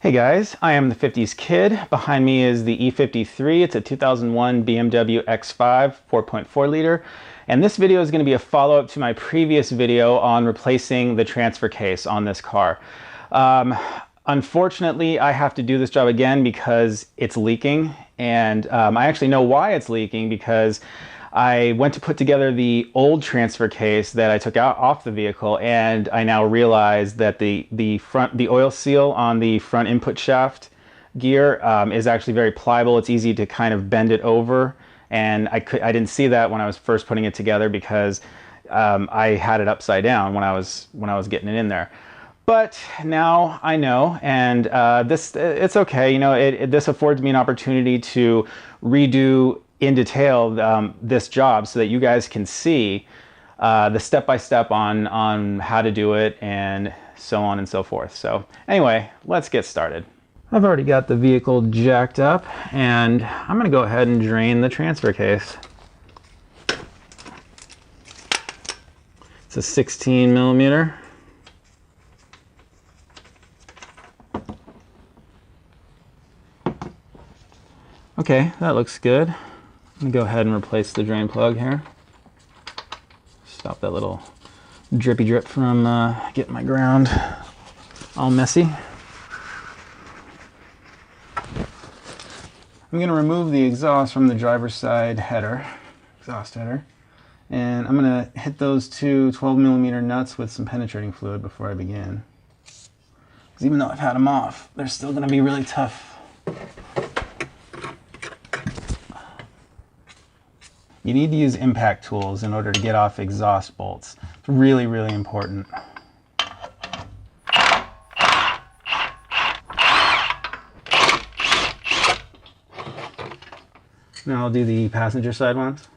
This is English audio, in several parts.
Hey guys, I am the 50s Kid. Behind me is the E53. It's a 2001 BMW X5 4.4 liter. And this video is going to be a follow-up to my previous video on replacing the transfer case on this car. Unfortunately, I have to do this job again because it's leaking. And I actually know why it's leaking because I went to put together the old transfer case that I took out off the vehicle, and I now realize that the oil seal on the front input shaft gear is actually very pliable. It's easy to kind of bend it over, and I didn't see that when I was first putting it together because I had it upside down when I was getting it in there. But now I know, and it's okay. You know, this affords me an opportunity to redo in detail this job so that you guys can see the step-by-step on how to do it and so on and so forth. So anyway, let's get started. I've already got the vehicle jacked up, and I'm going to go ahead and drain the transfer case. It's a 16 millimeter. Okay, that looks good. I'm going to go ahead and replace the drain plug here. Stop that little drippy drip from getting my ground all messy. I'm going to remove the exhaust from the driver's side header, exhaust header, and I'm going to hit those two 12 millimeter nuts with some penetrating fluid before I begin. Because even though I've had them off, they're still going to be really tough. You need to use impact tools in order to get off exhaust bolts. It's really, really important. Now I'll do the passenger side ones.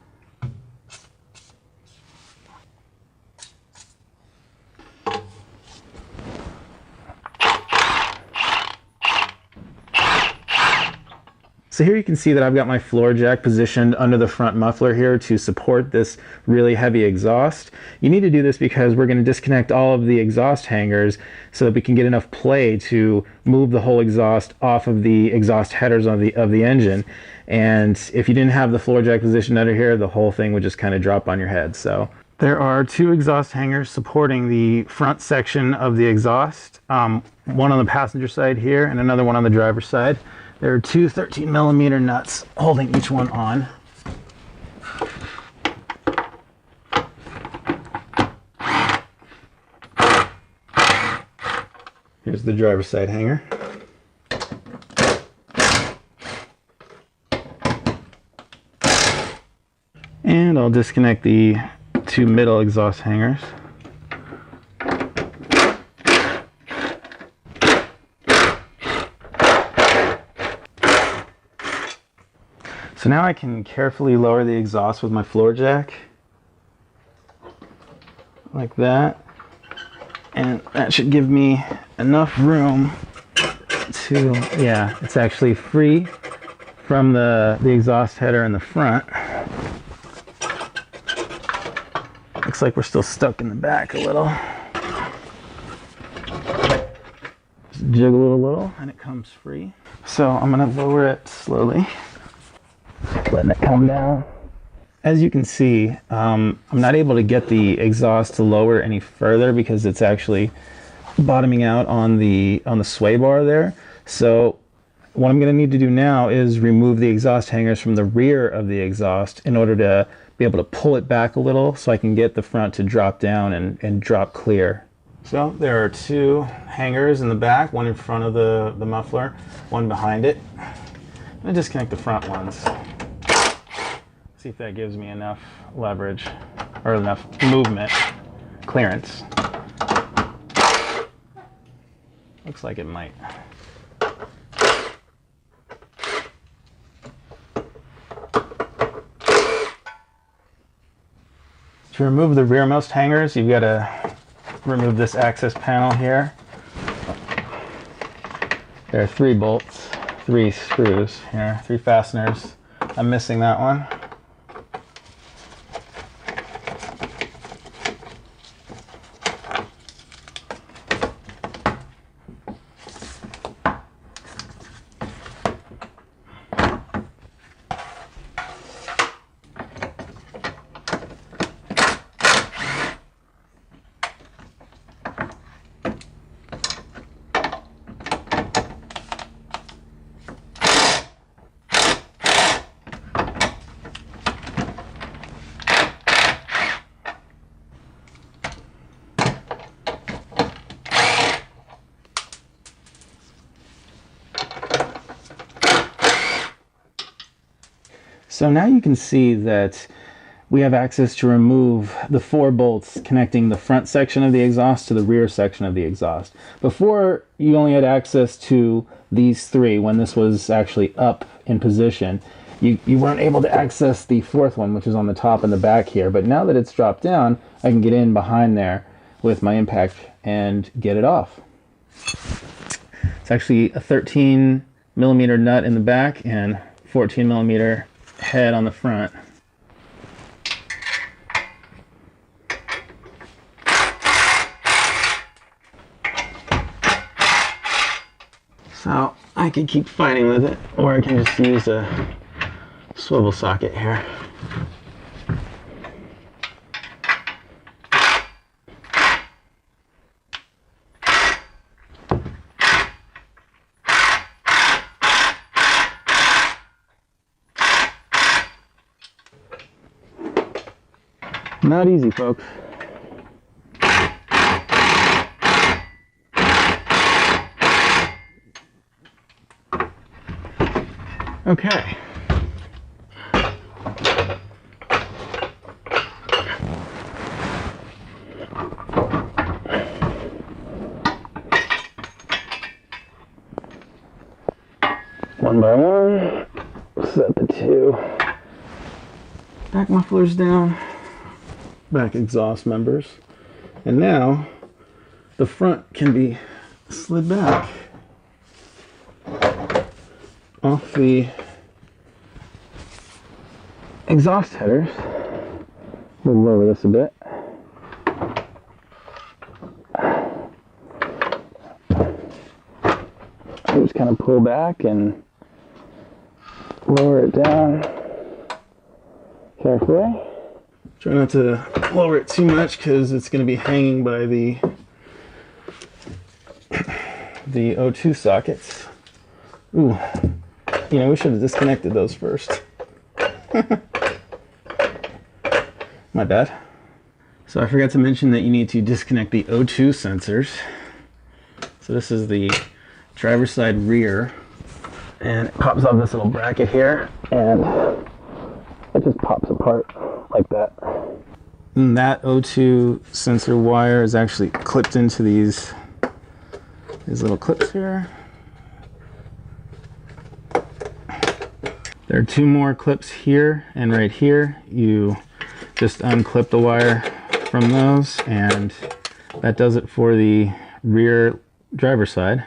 So here you can see that I've got my floor jack positioned under the front muffler here to support this really heavy exhaust. You need to do this because we're going to disconnect all of the exhaust hangers so that we can get enough play to move the whole exhaust off of the exhaust headers of the engine. And if you didn't have the floor jack positioned under here, the whole thing would just kind of drop on your head. So there are two exhaust hangers supporting the front section of the exhaust, one on the passenger side here and another one on the driver's side. There are two 13 millimeter nuts holding each one on. Here's the driver's side hanger. And I'll disconnect the two middle exhaust hangers. So now I can carefully lower the exhaust with my floor jack, like that, and that should give me enough room to, yeah, it's actually free from the exhaust header in the front. Looks like we're still stuck in the back a little. Just jiggle it a little and it comes free. So I'm going to lower it slowly. Letting it come down. As you can see, I'm not able to get the exhaust to lower any further because it's actually bottoming out on the sway bar there. So what I'm going to need to do now is remove the exhaust hangers from the rear of the exhaust in order to be able to pull it back a little so I can get the front to drop down and drop clear. So there are two hangers in the back, one in front of the muffler, one behind it. I'm going to disconnect the front ones. See if that gives me enough leverage or enough movement, clearance. Looks like it might. To remove the rearmost hangers, you've got to remove this access panel here. There are 3 bolts, 3 screws here, 3 fasteners. I'm missing that one. So now you can see that we have access to remove the 4 bolts connecting the front section of the exhaust to the rear section of the exhaust. Before, you only had access to these 3 when this was actually up in position. You weren't able to access the 4th one, which is on the top and the back here, but now that it's dropped down, I can get in behind there with my impact and get it off. It's actually a 13 millimeter nut in the back and 14 millimeter head on the front. So I could keep fighting with it, or I can just use a swivel socket here. Not easy, folks. Okay. One by one, set the 2 back mufflers down, back exhaust members, and now the front can be slid back off the exhaust headers. We'll lower this a bit. I just kind of pull back and lower it down carefully. Try not to lower it too much because it's going to be hanging by the O2 sockets. Ooh, you know, we should have disconnected those first. My bad. So I forgot to mention that you need to disconnect the O2 sensors. So this is the driver's side rear, and it pops off this little bracket here, and it just pops apart like that. And that O2 sensor wire is actually clipped into these little clips here. There are 2 more clips here and right here. You just unclip the wire from those, and that does it for the rear driver's side.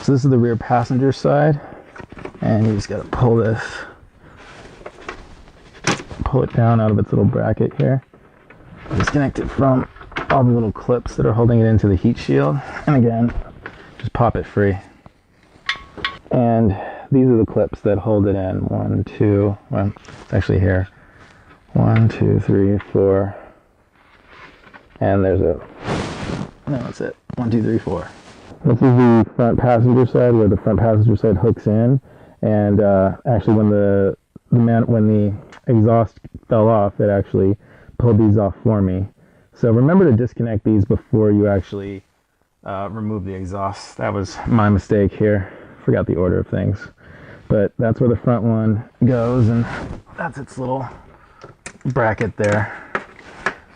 So this is the rear passenger side, and you just got to pull it down out of its little bracket here. Disconnect it from all the little clips that are holding it into the heat shield, and again, just pop it free. And these are the clips that hold it in. 1, 2, well, it's actually here. 1, 2, 3, 4, and there's no, that's it. 1, 2, 3, 4. This is the front passenger side, where the front passenger side hooks in, and actually when the exhaust fell off, it actually pulled these off for me. So remember to disconnect these before you actually remove the exhaust. That was my mistake here. Forgot the order of things. But that's where the front one goes, and that's its little bracket there.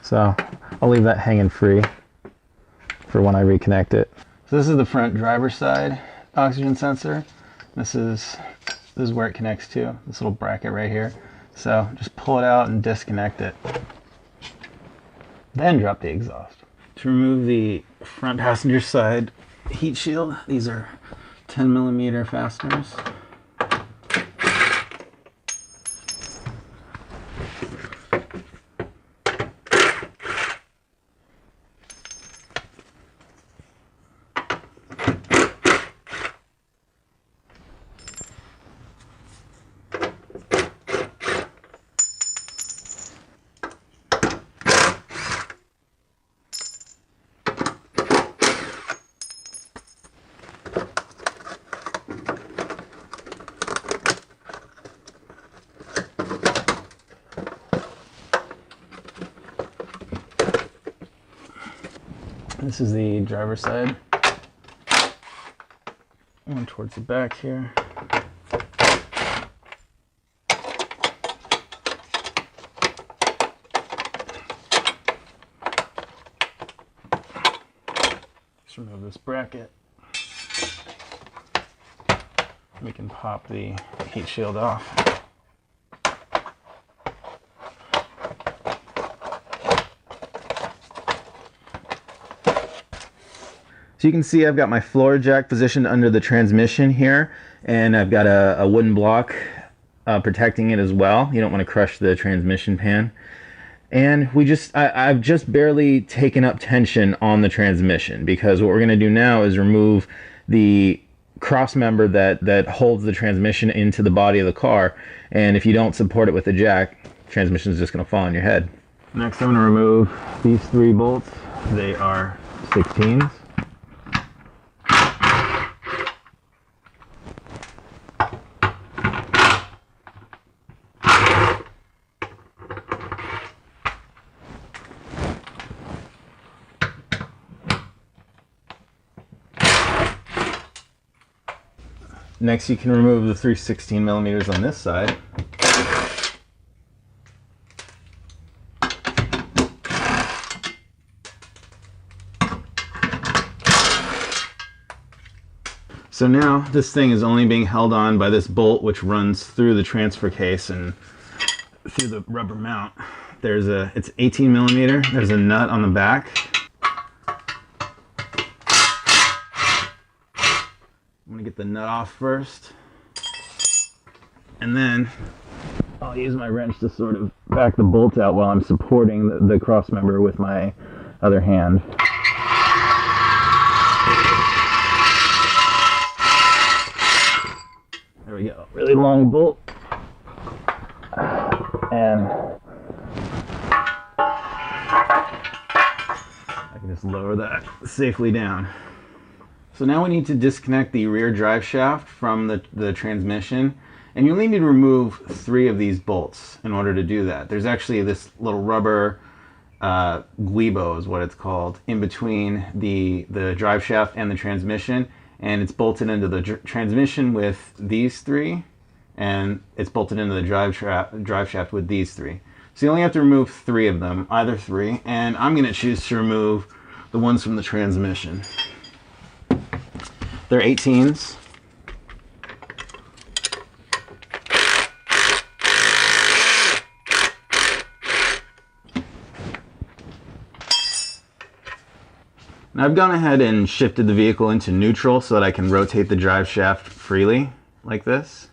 So I'll leave that hanging free for when I reconnect it. So this is the front driver's side oxygen sensor. This is where it connects to, this little bracket right here. So just pull it out and disconnect it. Then drop the exhaust. To remove the front passenger side heat shield, these are 10 millimeter fasteners. This is the driver's side. One towards the back here. this bracket, we can pop the heat shield off. So you can see I've got my floor jack positioned under the transmission here, and I've got a wooden block protecting it as well. You don't want to crush the transmission pan. And I've just barely taken up tension on the transmission, because what we're going to do now is remove the cross member that holds the transmission into the body of the car. And if you don't support it with the jack, the transmission is just going to fall on your head. Next, I'm going to remove these 3 bolts. They are 16s. Next, you can remove the 3 16mm on this side. So now this thing is only being held on by this bolt, which runs through the transfer case and through the rubber mount. It's 18mm. There's a nut on the back. I'm gonna get the nut off first, and then I'll use my wrench to sort of back the bolt out while I'm supporting the cross member with my other hand. There we go, really long bolt, and I can just lower that safely down. So now we need to disconnect the rear drive shaft from the transmission, and you'll need to remove 3 of these bolts in order to do that. There's actually this little rubber guibo is what it's called, in between the drive shaft and the transmission, and it's bolted into the transmission with these 3, and it's bolted into the drive shaft with these 3. So you only have to remove 3 of them, either 3, and I'm going to choose to remove the ones from the transmission. They're 18s. Now I've gone ahead and shifted the vehicle into neutral so that I can rotate the drive shaft freely, like this.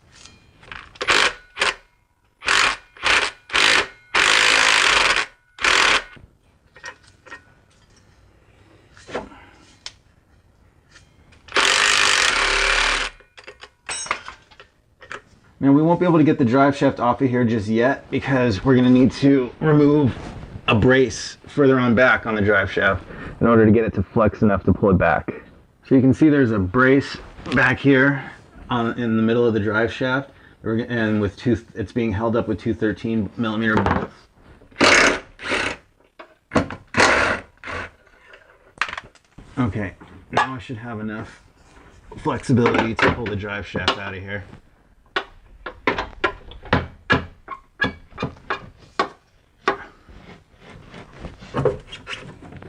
Now we won't be able to get the drive shaft off of here just yet, because we're going to need to remove a brace further on back on the drive shaft in order to get it to flex enough to pull it back. So you can see there's a brace back here in the middle of the drive shaft, and it's being held up with 2 13mm bolts. Okay, now I should have enough flexibility to pull the drive shaft out of here.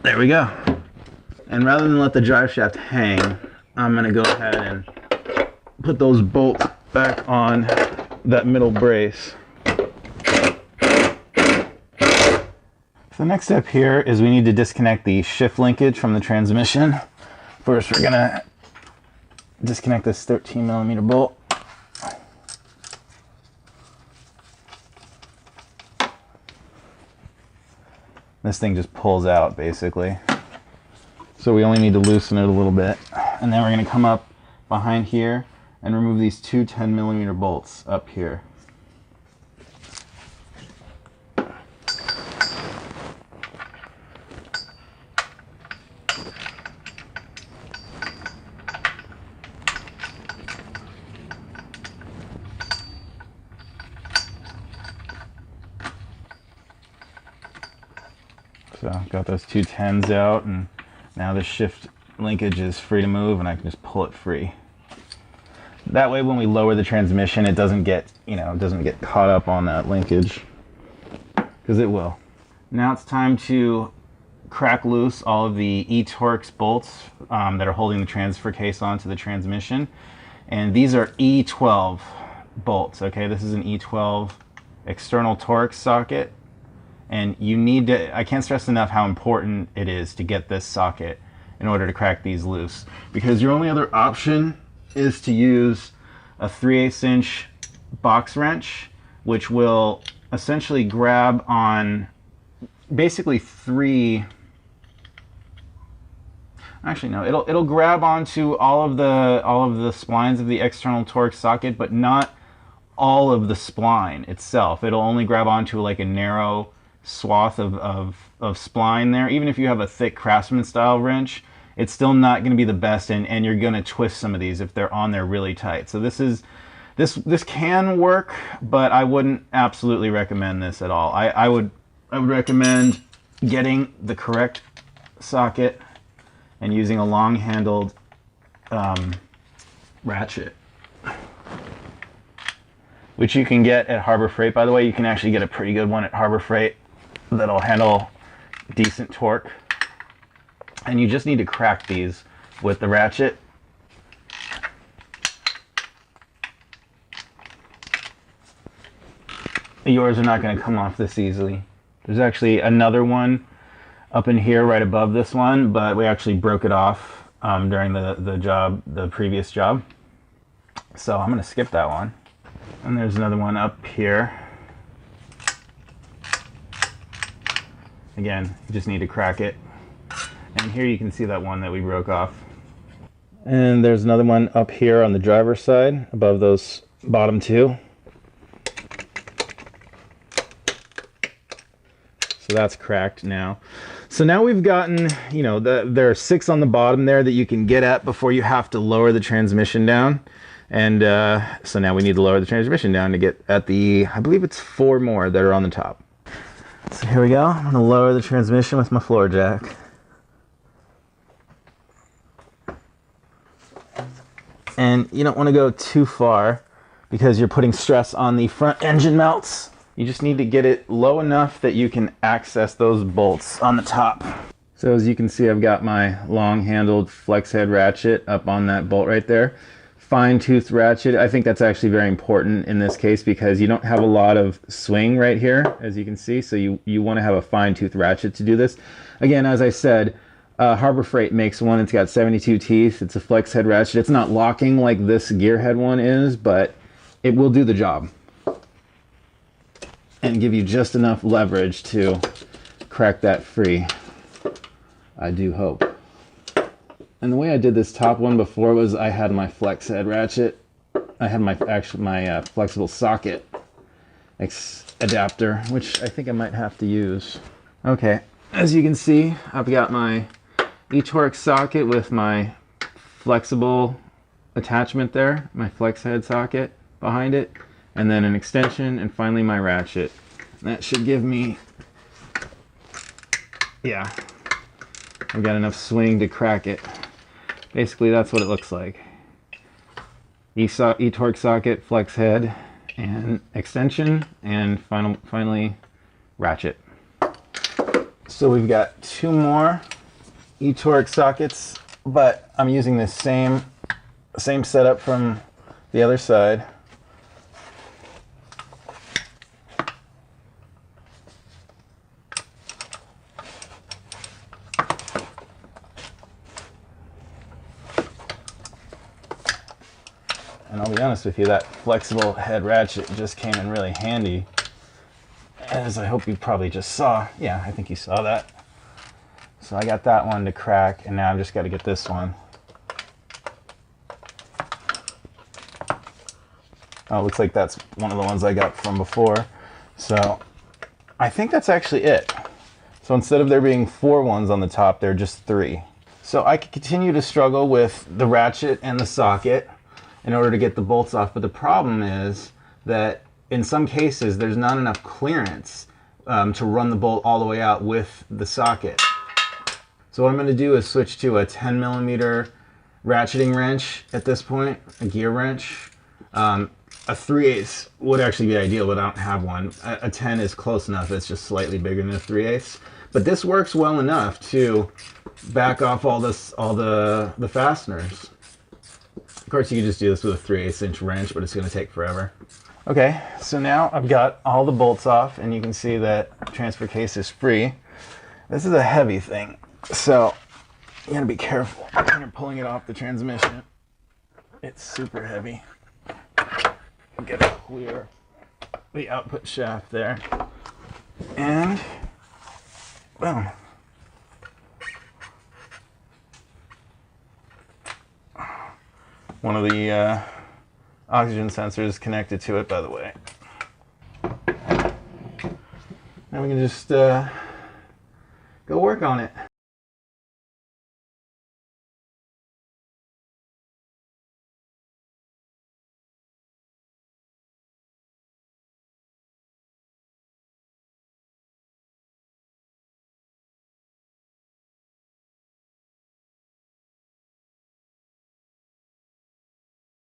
There we go. And rather than let the drive shaft hang, I'm going to go ahead and put those bolts back on that middle brace. So the next step here is we need to disconnect the shift linkage from the transmission. First, we're going to disconnect this 13mm bolt. This thing just pulls out, basically. So we only need to loosen it a little bit. And then we're going to come up behind here and remove these 2 10mm bolts up here. So I've got those 2 10s out, and now the shift linkage is free to move, and I can just pull it free. That way when we lower the transmission, it doesn't get, it doesn't get caught up on that linkage, because it will. Now it's time to crack loose all of the E-torx bolts that are holding the transfer case onto the transmission. And these are E12 bolts, okay? This is an E12 external torx socket. And you need to, I can't stress enough how important it is to get this socket in order to crack these loose. Because your only other option is to use a 3/8 inch box wrench, which will essentially grab on basically three, actually no, it'll grab onto all of the splines of the external torx socket, but not all of the spline itself. It'll only grab onto like a narrow swath of spline there. Even if you have a thick Craftsman style wrench, it's still not going to be the best, and you're going to twist some of these if they're on there really tight. So this can work, but I wouldn't absolutely recommend this at all. I would recommend getting the correct socket and using a long-handled ratchet, which you can get at Harbor Freight. By the way, you can actually get a pretty good one at Harbor Freight that'll handle decent torque. And you just need to crack these with the ratchet. Yours are not going to come off this easily. There's actually another one up in here right above this one, but we actually broke it off during the previous job. So I'm going to skip that one. And there's another one up here. Again, you just need to crack it. And here you can see that one that we broke off. And there's another one up here on the driver's side above those bottom two. So that's cracked now. So now we've gotten, you know, there are 6 on the bottom there that you can get at before you have to lower the transmission down. And so now we need to lower the transmission down to get at the, I believe it's 4 more that are on the top. So here we go. I'm going to lower the transmission with my floor jack. And you don't want to go too far because you're putting stress on the front engine mounts. You just need to get it low enough that you can access those bolts on the top. So as you can see, I've got my long-handled flex head ratchet up on that bolt right there. Fine-tooth ratchet. I think that's actually very important in this case because you don't have a lot of swing right here, as you can see. So you want to have a fine-tooth ratchet to do this. Again, as I said, Harbor Freight makes one. It's got 72 teeth. It's a flex head ratchet. It's not locking like this gearhead one is, but it will do the job and give you just enough leverage to crack that free. I do hope. And the way I did this top one before was I had my flex head ratchet. I had my flexible socket adapter, which I think I might have to use. Okay, as you can see, I've got my E-torx socket with my flexible attachment there, my flex head socket behind it, and then an extension, and finally my ratchet. That should give me, yeah, I've got enough swing to crack it. Basically, that's what it looks like. E-torx socket, flex head, and extension, and finally ratchet. So we've got 2 more E-torx sockets, but I'm using this same setup from the other side. And I'll be honest with you, that flexible head ratchet just came in really handy, as I hope you probably just saw. Yeah, I think you saw that. So I got that one to crack, and now I've just got to get this one. Oh, it looks like that's one of the ones I got from before. So I think that's actually it. So instead of there being 4 ones on the top, there are just 3. So I could continue to struggle with the ratchet and the socket in order to get the bolts off, but the problem is that in some cases there's not enough clearance to run the bolt all the way out with the socket. So what I'm going to do is switch to a 10mm ratcheting wrench at this point, a gear wrench. A 3/8 would actually be ideal, but I don't have one. A 10 is close enough, it's just slightly bigger than a 3/8. But this works well enough to back off all the fasteners. Of course, you can just do this with a 3/8 inch wrench, but it's going to take forever. Okay, so now I've got all the bolts off, and you can see that transfer case is free. This is a heavy thing, so you gotta be careful when you're pulling it off the transmission. It's super heavy. Get it clear the output shaft there, and boom. One of the oxygen sensors connected to it, by the way. Now we can just go work on it.